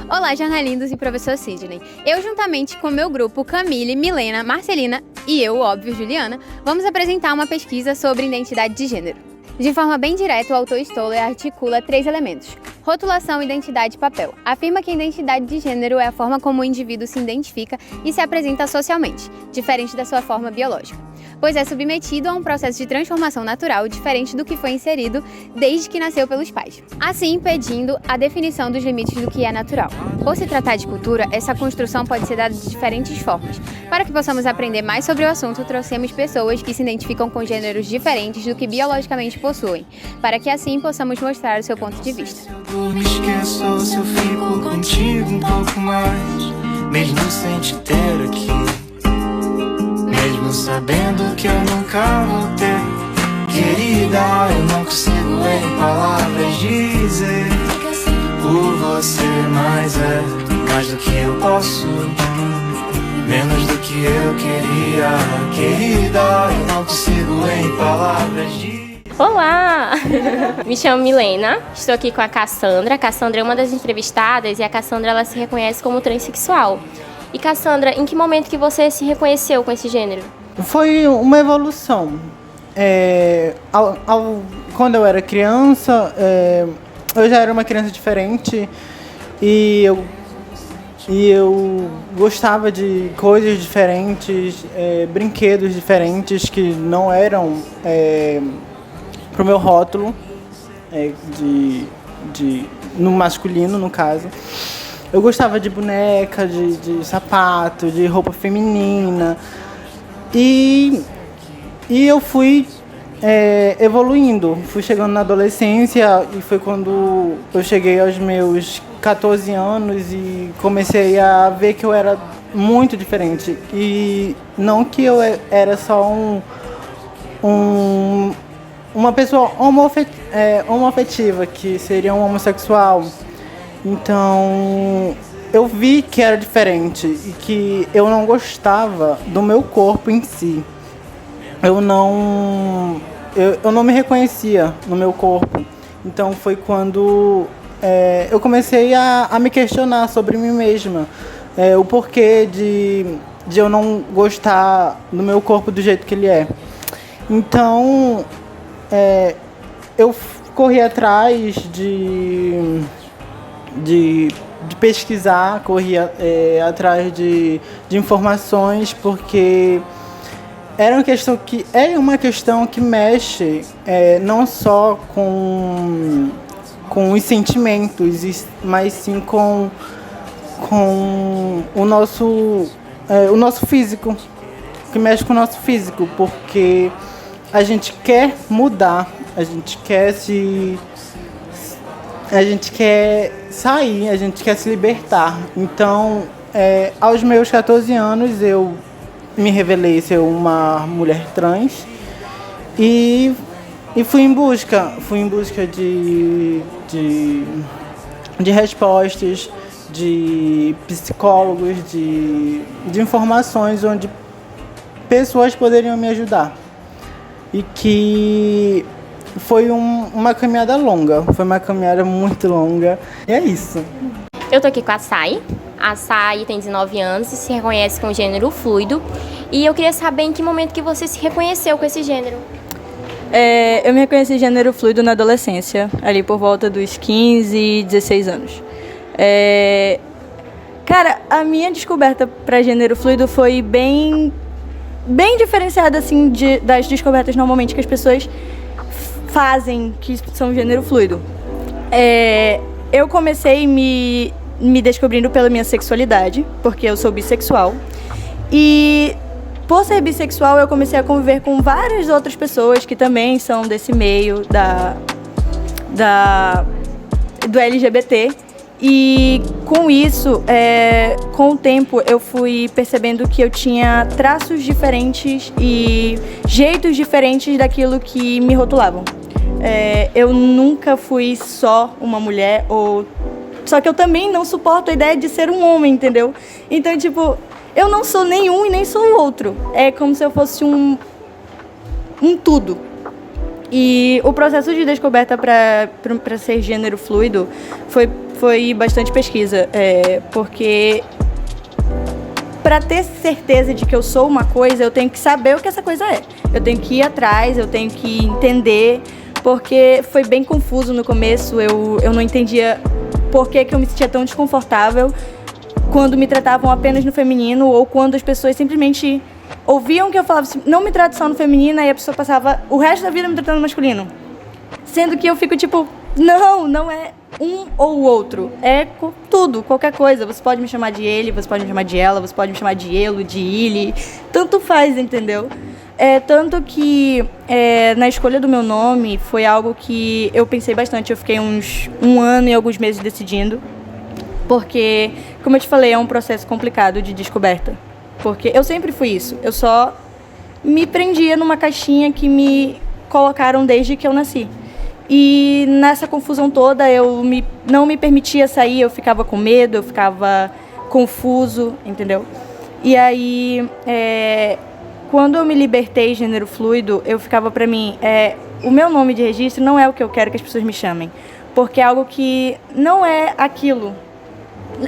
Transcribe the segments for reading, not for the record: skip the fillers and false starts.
Olá, jornalindos e professor Sidney. Eu, juntamente com o meu grupo Camille, Milena, Marcelina e eu, óbvio, Juliana, vamos apresentar uma pesquisa sobre identidade de gênero. De forma bem direta, o autor Stoller articula 3 elementos: rotulação, identidade e papel. Afirma que a identidade de gênero é a forma como o indivíduo se identifica e se apresenta socialmente, diferente da sua forma biológica, pois é submetido a um processo de transformação natural diferente do que foi inserido desde que nasceu pelos pais, assim impedindo a definição dos limites do que é natural. Por se tratar de cultura, essa construção pode ser dada de diferentes formas. Para que possamos aprender mais sobre o assunto, trouxemos pessoas que se identificam com gêneros diferentes do que biologicamente possuem, para que assim possamos mostrar o seu ponto de vista. Me esqueço se eu fico contigo um pouco mais, mesmo sem te ter aqui, mesmo sabendo que eu nunca vou ter. Querida, eu não consigo em palavras dizer por você, mas é mais do que eu posso, menos do que eu queria. Querida, eu não consigo em palavras dizer. Olá! Me chamo Milena, estou aqui com a Cassandra. A Cassandra é uma das entrevistadas e a Cassandra ela se reconhece como transexual. E Cassandra, em que momento que você se reconheceu com esse gênero? Foi uma evolução. Quando eu era criança, eu já era uma criança diferente e eu gostava de coisas diferentes, brinquedos diferentes que não eram pro meu rótulo no masculino, no caso. Eu gostava de boneca, de sapato, de roupa feminina. E eu fui evoluindo, fui chegando na adolescência e foi quando eu cheguei aos meus 14 anos e comecei a ver que eu era muito diferente. E não que eu era só uma pessoa homoafetiva, que seria um homossexual. Então, eu vi que era diferente e que eu não gostava do meu corpo em si. Eu não me reconhecia no meu corpo. Então, foi quando eu comecei a me questionar sobre mim mesma. O porquê de eu não gostar do meu corpo do jeito que ele é. Então, eu corri atrás de pesquisar, corri atrás de informações, porque é uma questão que mexe não só com os sentimentos, mas sim com o nosso físico, que mexe com o nosso físico, porque a gente quer mudar, a gente quer sair, a gente quer se libertar. Então, aos meus 14 anos, eu me revelei ser uma mulher trans e fui em busca de respostas, de psicólogos, de informações onde pessoas poderiam me ajudar. E que foi uma caminhada longa, foi uma caminhada muito longa, e é isso. Eu tô aqui com a Sai. A Sai tem 19 anos e se reconhece com gênero fluido. E eu queria saber em que momento que você se reconheceu com esse gênero. Eu me reconheci gênero fluido na adolescência, ali por volta dos 15, 16 anos. Cara, a minha descoberta para gênero fluido foi bem diferenciada assim, das descobertas normalmente que as pessoas fazem, que são gênero fluido. Eu comecei me descobrindo pela minha sexualidade, porque eu sou bissexual. E por ser bissexual, eu comecei a conviver com várias outras pessoas que também são desse meio do LGBT. E com isso, com o tempo, eu fui percebendo que eu tinha traços diferentes e jeitos diferentes daquilo que me rotulavam. Eu nunca fui só uma mulher, só que eu também não suporto a ideia de ser um homem, entendeu? Então, tipo, eu não sou nenhum e nem sou o outro. É como se eu fosse um tudo. E o processo de descoberta para ser gênero fluido foi bastante pesquisa, porque para ter certeza de que eu sou uma coisa, eu tenho que saber o que essa coisa é. Eu tenho que ir atrás, eu tenho que entender, porque foi bem confuso no começo, eu não entendia por que eu me sentia tão desconfortável quando me tratavam apenas no feminino ou quando as pessoas simplesmente ouviam que eu falava assim, não me trate só no feminino, e a pessoa passava o resto da vida me tratando no masculino. Sendo que eu fico tipo, não é um ou o outro, é tudo, qualquer coisa. Você pode me chamar de ele, você pode me chamar de ela, você pode me chamar de elo, de ele, tanto faz, entendeu? Tanto que na escolha do meu nome foi algo que eu pensei bastante, eu fiquei um ano e alguns meses decidindo, porque, como eu te falei, é um processo complicado de descoberta. Porque eu sempre fui isso, eu só me prendia numa caixinha que me colocaram desde que eu nasci. E nessa confusão toda eu não me permitia sair, eu ficava com medo, eu ficava confuso, entendeu? E aí, quando eu me libertei gênero fluido, eu ficava pra mim, o meu nome de registro não é o que eu quero que as pessoas me chamem, porque é algo que não é aquilo.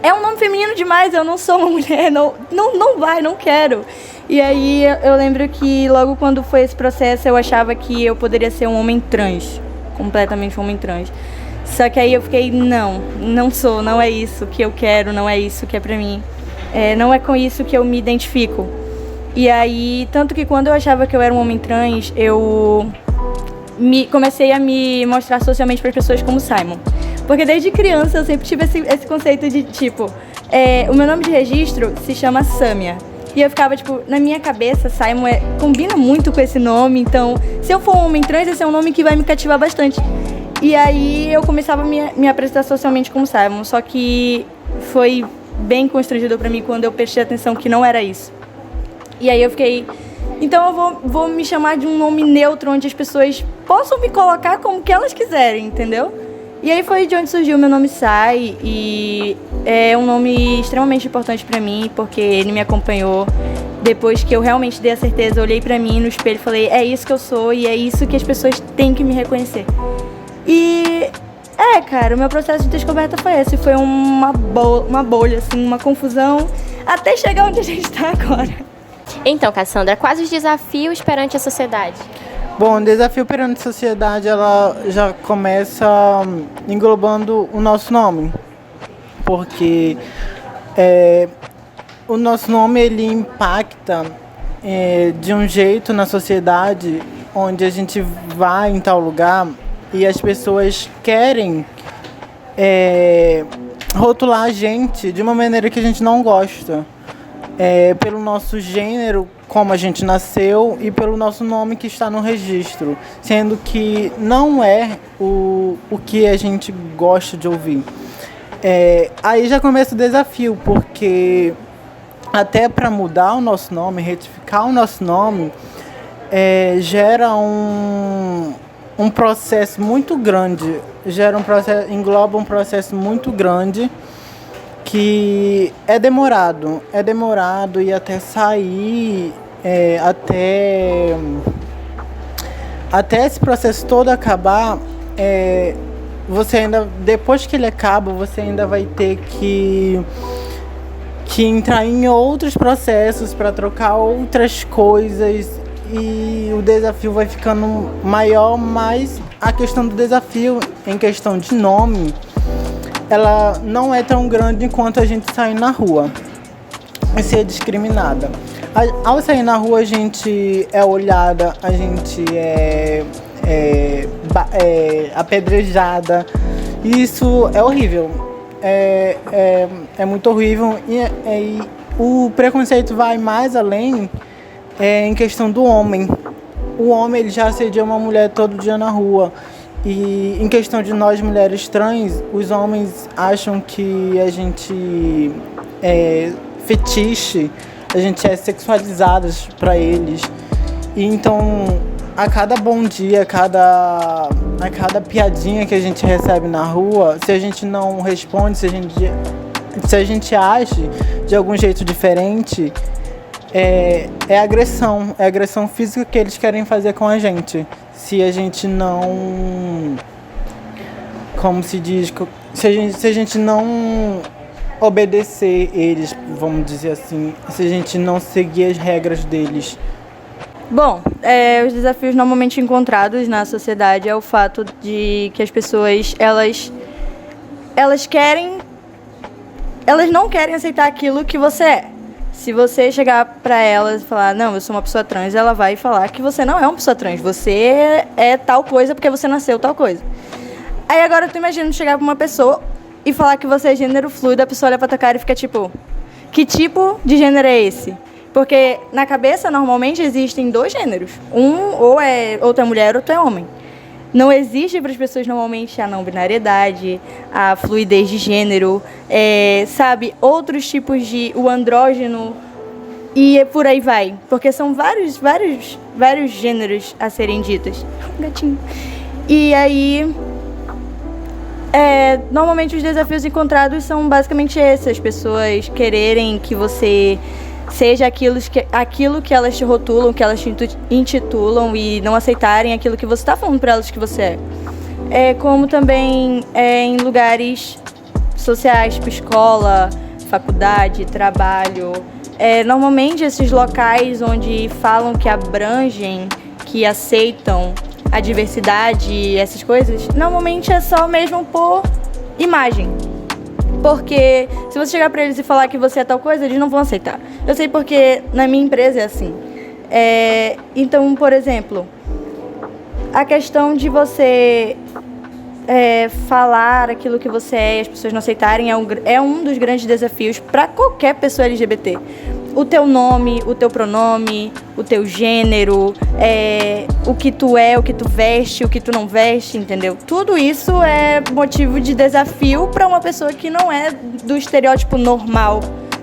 É um nome feminino demais, eu não sou uma mulher, não quero. E aí eu lembro que logo quando foi esse processo eu achava que eu poderia ser um homem trans, completamente um homem trans. Só que aí eu fiquei, não sou, não é isso que eu quero, não é isso que é pra mim. Não é com isso que eu me identifico. E aí, tanto que quando eu achava que eu era um homem trans, eu comecei a me mostrar socialmente para as pessoas como Simon. Porque desde criança eu sempre tive esse conceito de, tipo, o meu nome de registro se chama Samia. E eu ficava, tipo, na minha cabeça, Simon combina muito com esse nome, então, se eu for um homem trans, esse é um nome que vai me cativar bastante. E aí eu começava a me apresentar socialmente como Simon, só que foi bem constrangedor pra mim quando eu prestei atenção que não era isso. E aí eu fiquei, então eu vou me chamar de um nome neutro, onde as pessoas possam me colocar como que elas quiserem, entendeu? E aí foi de onde surgiu o meu nome Sai, e é um nome extremamente importante pra mim, porque ele me acompanhou depois que eu realmente dei a certeza, eu olhei pra mim no espelho e falei, é isso que eu sou e é isso que as pessoas têm que me reconhecer. E, cara, o meu processo de descoberta foi esse, foi uma bolha, assim, uma confusão, até chegar onde a gente tá agora. Então, Cassandra, quais os desafios perante a sociedade? Bom, o desafio perante a sociedade, ela já começa englobando o nosso nome, porque o nosso nome, ele impacta de um jeito na sociedade, onde a gente vai em tal lugar e as pessoas querem rotular a gente de uma maneira que a gente não gosta. Pelo nosso gênero, como a gente nasceu, e pelo nosso nome que está no registro, sendo que não é o que a gente gosta de ouvir. Aí já começa o desafio, porque até para mudar o nosso nome, retificar o nosso nome, gera um processo muito grande, engloba um processo muito grande, que é demorado e até sair, até esse processo todo acabar, você ainda, depois que ele acaba, você ainda vai ter que entrar em outros processos para trocar outras coisas, e o desafio vai ficando maior, mas a questão do desafio em questão de nome, ela não é tão grande enquanto a gente sair na rua e ser discriminada. Ao sair na rua, a gente é olhada, a gente é apedrejada. E isso é horrível. É muito horrível. E o preconceito vai mais além em questão do homem. O homem, ele já assedia uma mulher todo dia na rua. E em questão de nós, mulheres trans, os homens acham que a gente é fetiche, a gente é sexualizadas para eles. E então, a cada bom dia, a cada piadinha que a gente recebe na rua, se a gente não responde, se a gente age de algum jeito diferente, é agressão física que eles querem fazer com a gente. Se a gente não, como se diz, se a gente não obedecer eles, vamos dizer assim, se a gente não seguir as regras deles. Bom, os desafios normalmente encontrados na sociedade é o fato de que as pessoas, elas não querem aceitar aquilo que você é. Se você chegar pra elas e falar, não, eu sou uma pessoa trans, ela vai falar que você não é uma pessoa trans, você é tal coisa porque você nasceu tal coisa. Aí agora tu imagina chegar pra uma pessoa e falar que você é gênero fluido, a pessoa olha pra tua cara e fica tipo, que tipo de gênero é esse? Porque na cabeça normalmente existem 2 gêneros, ou tu é mulher ou tu é homem. Não existe para as pessoas normalmente a não-binariedade, a fluidez de gênero, sabe, outros tipos de o andrógeno e por aí vai. Porque são vários gêneros a serem ditos. Gatinho. E aí, normalmente os desafios encontrados são basicamente esses. As pessoas quererem que você seja aquilo que elas te rotulam, que elas te intitulam e não aceitarem aquilo que você está falando para elas que você é. Como também em lugares sociais, tipo escola, faculdade, trabalho. Normalmente esses locais onde falam que abrangem, que aceitam a diversidade, essas coisas, normalmente é só mesmo por imagem. Porque se você chegar pra eles e falar que você é tal coisa, eles não vão aceitar. Eu sei porque na minha empresa é assim. Então, por exemplo, a questão de você falar aquilo que você é e as pessoas não aceitarem é um dos grandes desafios para qualquer pessoa LGBT. O teu nome, o teu pronome, o teu gênero, o que tu é, o que tu veste, o que tu não veste, entendeu? Tudo isso é motivo de desafio para uma pessoa que não é do estereótipo normal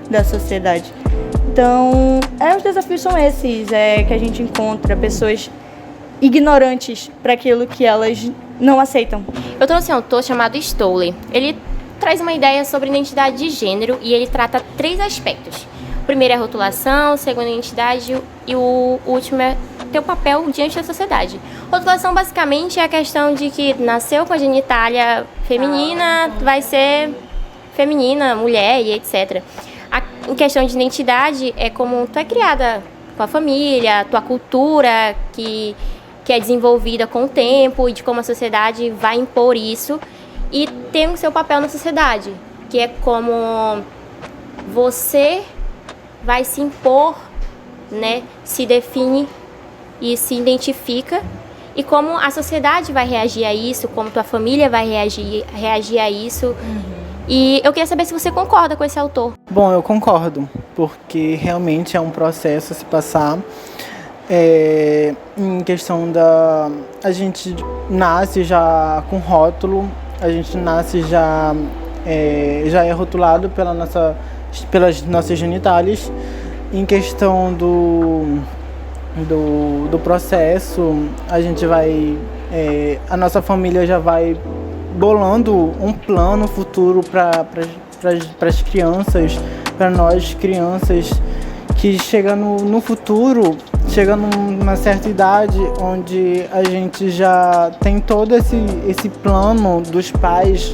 da sociedade. Então, os desafios são esses, que a gente encontra pessoas ignorantes para aquilo que elas não aceitam. Eu trouxe um autor chamado Stoller. Ele traz uma ideia sobre identidade de gênero e ele trata 3 aspectos. O primeiro é a rotulação, o segundo é a identidade e o último é teu papel diante da sociedade. Rotulação basicamente é a questão de que nasceu com a genitália feminina, vai ser feminina, mulher e etc. Em questão de identidade é como tu é criada com a família, tua cultura que é desenvolvida com o tempo e de como a sociedade vai impor isso e tem o seu papel na sociedade, que é como você vai se impor, né, se define e se identifica e como a sociedade vai reagir a isso, como tua família vai reagir a isso. E eu queria saber se você concorda com esse autor. Bom, eu concordo, porque realmente é um processo a se passar. Em questão a gente nasce já com rótulo, a gente nasce já é rotulado pelas nossas genitálias. Em questão do processo, a gente vai, a nossa família já vai bolando um plano futuro para as crianças, para nós crianças, que chega no futuro, chega numa certa idade onde a gente já tem todo esse plano dos pais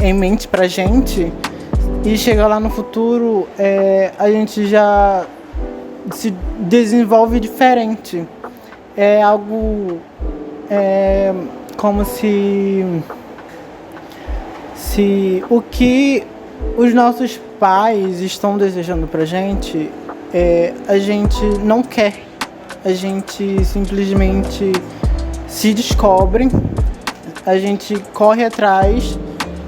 em mente pra gente, e chega lá no futuro, a gente já se desenvolve diferente. É algo como se o que os nossos pais estão desejando pra gente, a gente não quer. A gente simplesmente se descobre, a gente corre atrás.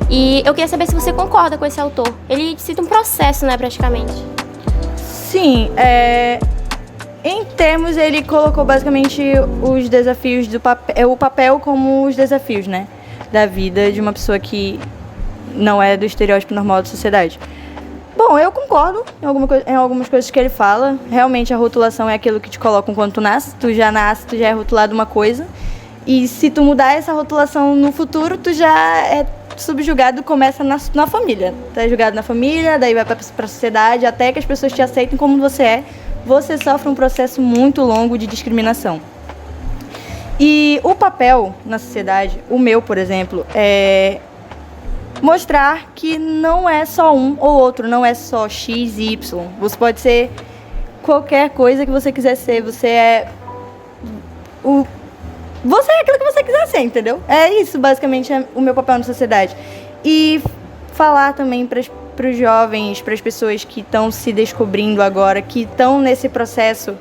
E eu queria saber se você concorda com esse autor. Ele cita um processo, né, praticamente. Sim, em termos, ele colocou basicamente os desafios o papel como os desafios, né, da vida de uma pessoa que não é do estereótipo normal da sociedade. Bom, eu concordo em algumas coisas que ele fala. Realmente a rotulação é aquilo que te colocam quando tu nasce. Tu já é rotulado uma coisa. E se tu mudar essa rotulação no futuro, tu já subjugado começa na família. Tu é julgado na família, daí vai pra sociedade, até que as pessoas te aceitem como você é. Você sofre um processo muito longo de discriminação. E o papel na sociedade, o meu, por exemplo, é mostrar que não é só um ou outro, não é só X e Y. Você pode ser qualquer coisa que você quiser ser, você é aquilo que você quiser ser, entendeu? É isso, basicamente, é o meu papel na sociedade. E falar também para os jovens, para as pessoas que estão se descobrindo agora, que estão nesse processo,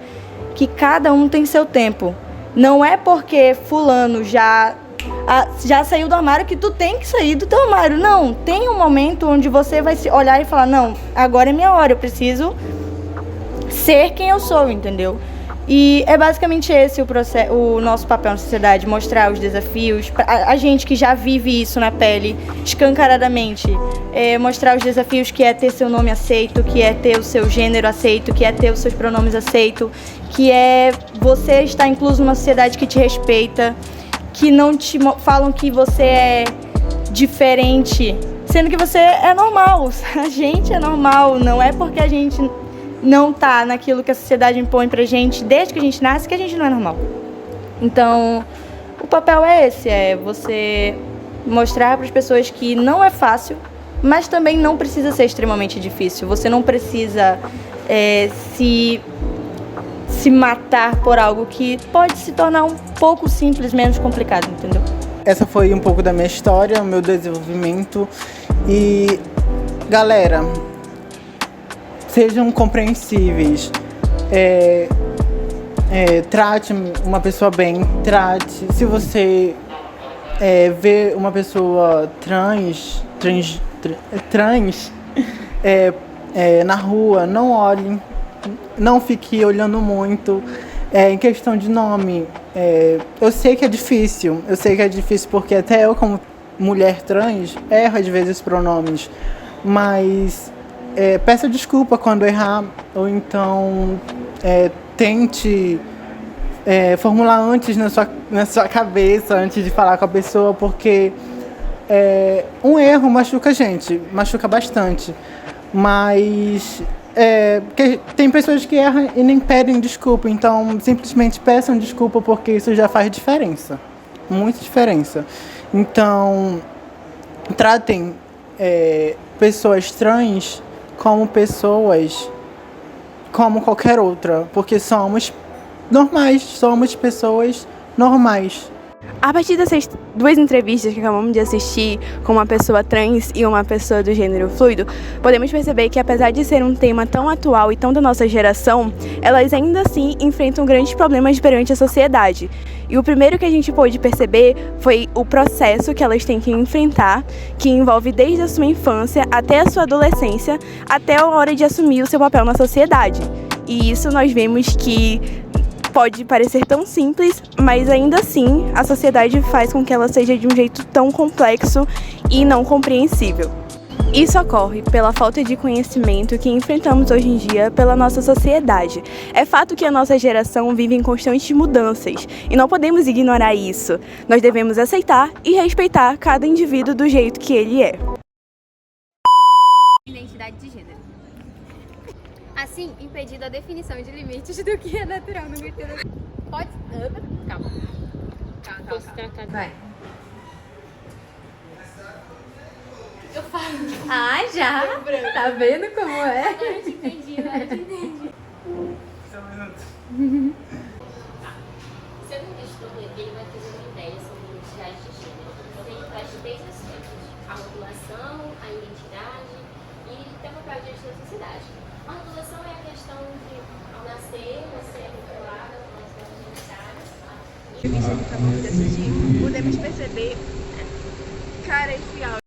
que cada um tem seu tempo. Não é porque fulano já saiu do armário que tu tem que sair do teu armário. Não, tem um momento onde você vai se olhar e falar, não, agora é minha hora, eu preciso ser quem eu sou, entendeu? E é basicamente esse o nosso papel na sociedade, mostrar os desafios, a gente que já vive isso na pele, escancaradamente, mostrar os desafios que é ter seu nome aceito, que é ter o seu gênero aceito, que é ter os seus pronomes aceito, que é você estar incluso numa sociedade que te respeita, que não te falam que você é diferente, sendo que você é normal, a gente é normal, não é porque a gente não tá naquilo que a sociedade impõe pra gente desde que a gente nasce que a gente não é normal. Então, o papel é esse, é você mostrar para as pessoas que não é fácil, mas também não precisa ser extremamente difícil. Você não precisa se matar por algo que pode se tornar um pouco simples, menos complicado, entendeu? Essa foi um pouco da minha história, o meu desenvolvimento. E, galera, sejam compreensíveis. Trate uma pessoa bem, trate. Se você vê uma pessoa trans na rua, não olhe, não fique olhando muito. Em questão de nome, eu sei que é difícil porque até eu, como mulher trans, erro às vezes pronomes, mas peça desculpa quando errar, ou então tente formular antes na sua cabeça, antes de falar com a pessoa, porque um erro machuca a gente, machuca bastante, mas tem pessoas que erram e nem pedem desculpa, então simplesmente peçam desculpa, porque isso já faz diferença, muita diferença. Então, tratem pessoas trans como pessoas como qualquer outra, porque somos normais, somos pessoas normais. A partir dessas duas entrevistas que acabamos de assistir com uma pessoa trans e uma pessoa do gênero fluido, podemos perceber que, apesar de ser um tema tão atual e tão da nossa geração, elas ainda assim enfrentam grandes problemas perante a sociedade. E o primeiro que a gente pôde perceber foi o processo que elas têm que enfrentar, que envolve desde a sua infância até a sua adolescência, até a hora de assumir o seu papel na sociedade. E isso nós vemos que pode parecer tão simples, mas ainda assim a sociedade faz com que ela seja de um jeito tão complexo e não compreensível. Isso ocorre pela falta de conhecimento que enfrentamos hoje em dia pela nossa sociedade. É fato que a nossa geração vive em constantes mudanças e não podemos ignorar isso. Nós devemos aceitar e respeitar cada indivíduo do jeito que ele é. Identidade de gênero. Assim, impedido a definição de limites do que é natural no mercado. Pode... Calma. Vai. Eu falo. Ah, já? Tá vendo como é? Agora eu te entendi, Segundo o estudo, ele vai fazer uma ideia sobre identidade de gênero. Então, ele traz três aspectos: a modulação, a identidade e tem o papel diante da sociedade. A modulação é a questão de, ao nascer, você é controlada com as suas identidades. Acabamos de assistir, podemos perceber, cara, esse áudio.